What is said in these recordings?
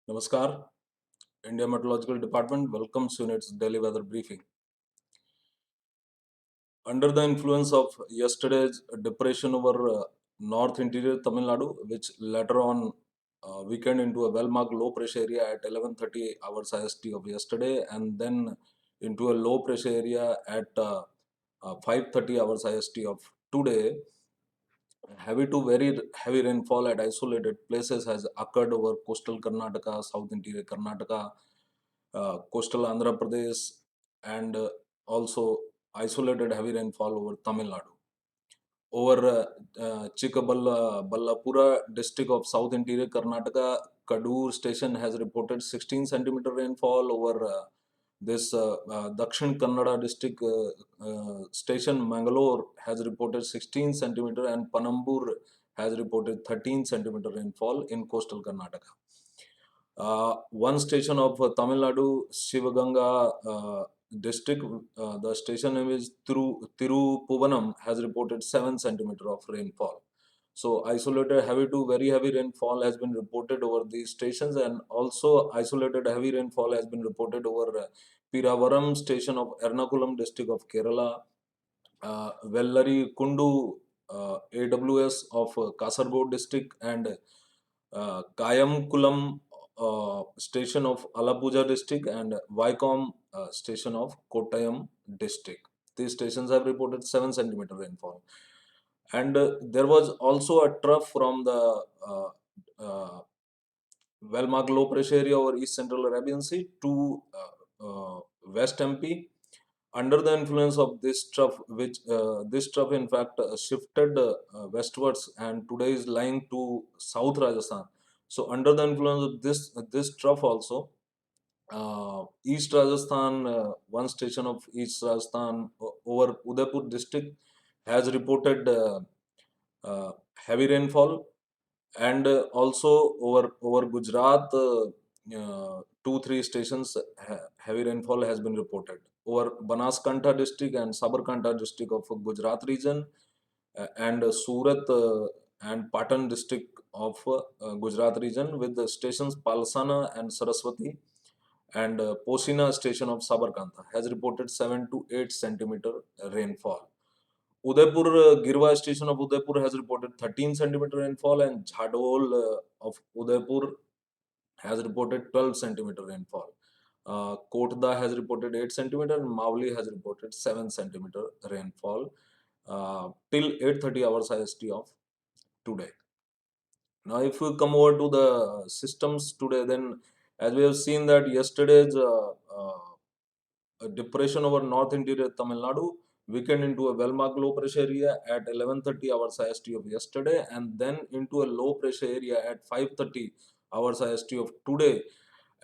Namaskar. India Meteorological Department welcomes you in its daily weather briefing. Under the influence of yesterday's depression over north interior Tamil Nadu, which later on weakened into a well-marked low pressure area at 11:30 hours IST of yesterday, and then into a low pressure area at 5:30 hours IST of today, heavy to very heavy rainfall at isolated places has occurred over coastal Karnataka, south interior Karnataka, coastal Andhra Pradesh, and also isolated heavy rainfall over Tamil Nadu. Over Chikaballapura district of South Interior Karnataka, Kadur station has reported 16 centimeter rainfall. Over Dakshin Kannada district station, Mangalore has reported 16 centimeter, and Panambur has reported 13 centimeter rainfall in coastal Karnataka. One station of Tamil Nadu, Shivaganga district, the station name is Tirupuvanam, has reported 7 centimeter of rainfall. So isolated heavy to very heavy rainfall has been reported over these stations, and also isolated heavy rainfall has been reported over Piravaram station of Ernakulam district of Kerala, Vellari Kundu AWS of Kasargod district, and Kayamkulam station of Alappuzha district, and Vycom station of Kottayam district. These stations have reported 7 centimeter rainfall. And there was also a trough from the well-marked low pressure area over East Central Arabian Sea to West MP. Under the influence of this trough, which this trough in fact shifted westwards, and today is lying to South Rajasthan. So under the influence of this trough also, East Rajasthan, one station of East Rajasthan over Udaipur district has reported heavy rainfall, and also over Gujarat, 2-3 stations heavy rainfall has been reported. Over Banaskantha district and Sabarkantha district of Gujarat region, and Surat and Patan district of Gujarat region, with the stations Palsana and Saraswati, and Posina station of Sabarkantha has reported 7 to 8 centimeter rainfall. Udaipur, Girwa station of Udaipur has reported 13 centimeter rainfall, and Jhadol of Udaipur has reported 12 centimeter rainfall. Kotda has reported 8 centimeter, and Mavli has reported 7 centimeter rainfall till 8:30 hours IST of today. Now, if we come over to the systems today, then as we have seen that yesterday's depression over north interior Tamil Nadu weakened into a well-marked low pressure area at 11:30 hours IST of yesterday, and then into a low pressure area at 5:30 hours IST of today.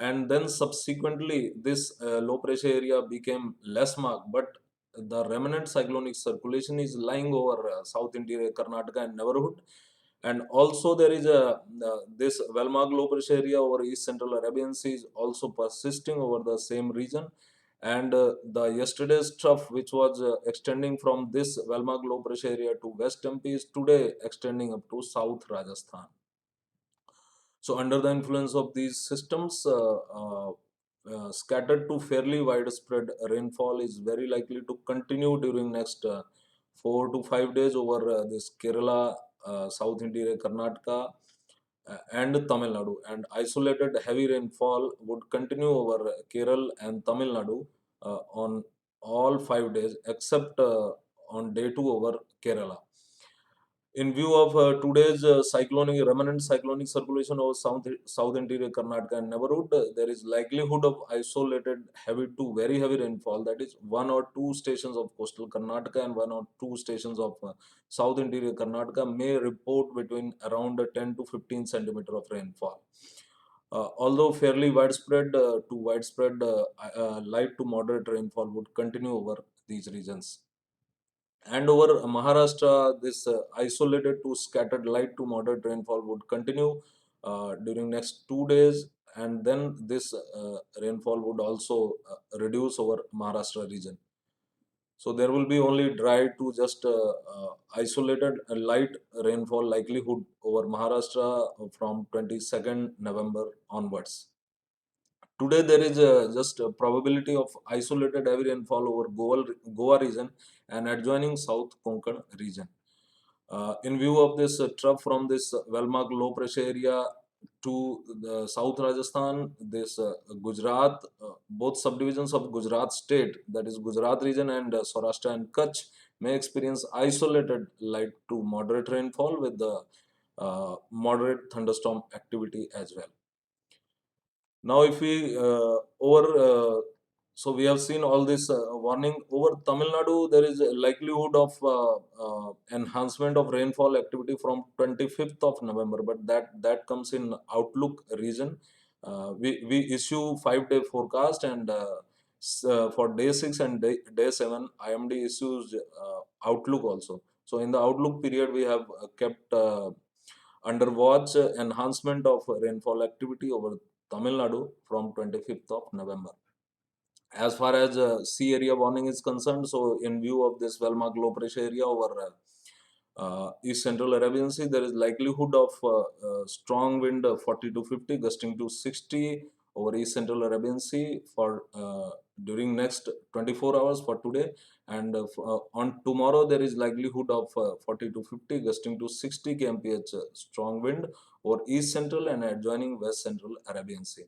And then subsequently, this low pressure area became less marked, but the remnant cyclonic circulation is lying over south interior Karnataka and neighborhood. And also there is a this well-marked low pressure area over East Central Arabian Sea is also persisting over the same region. And the yesterday's trough, which was extending from this well-marked low pressure area to West MP, is today extending up to South Rajasthan. So under the influence of these systems, scattered to fairly widespread rainfall is very likely to continue during next 4 to 5 days over this Kerala, South Interior Karnataka, and Tamil Nadu. And isolated heavy rainfall would continue over Kerala and Tamil Nadu on all 5 days, except on day 2 over Kerala. In view of today's remnant cyclonic circulation over south interior Karnataka and neighborhood, there is likelihood of isolated heavy to very heavy rainfall. That is, 1 or 2 stations of coastal Karnataka and 1 or 2 stations of south interior Karnataka may report between around 10 to 15 centimeter of rainfall. Although fairly widespread light to moderate rainfall would continue over these regions. And over Maharashtra, this isolated to scattered light to moderate rainfall would continue during next 2 days, and then this rainfall would also reduce over Maharashtra region. So there will be only dry to just isolated light rainfall likelihood over Maharashtra from 22nd November onwards. Today there is just a probability of isolated heavy rainfall over Goa region and adjoining South Konkan region. In view of this trough from this well-marked low pressure area to the South Rajasthan, this Gujarat, both subdivisions of Gujarat state, that is Gujarat region and Saurashtra and Kutch, may experience isolated light to moderate rainfall with the moderate thunderstorm activity as well. Now, if we so we have seen all this warning over Tamil Nadu. There is a likelihood of enhancement of rainfall activity from 25th of November, but that comes in Outlook region. We issue 5-day forecast, and for day 6 and day 7, IMD issues Outlook also. So in the Outlook period, we have kept under watch enhancement of rainfall activity over Tamil Nadu from 25th of November. As far as sea area warning is concerned, so in view of this well-marked low pressure area over East Central Arabian Sea, there is likelihood of strong wind 40 to 50, gusting to 60 over East Central Arabian Sea for during next 24 hours for today, and on tomorrow there is likelihood of 40 to 50, gusting to 60 kmph strong wind over East Central and adjoining West Central Arabian Sea.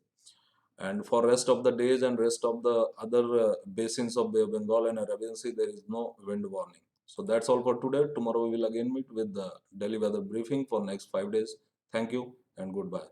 And for rest of the days and rest of the other basins of Bay of Bengal and Arabian Sea, there is no wind warning. So that's all for today. Tomorrow we will again meet with the Delhi weather briefing for next 5 days. Thank you and goodbye.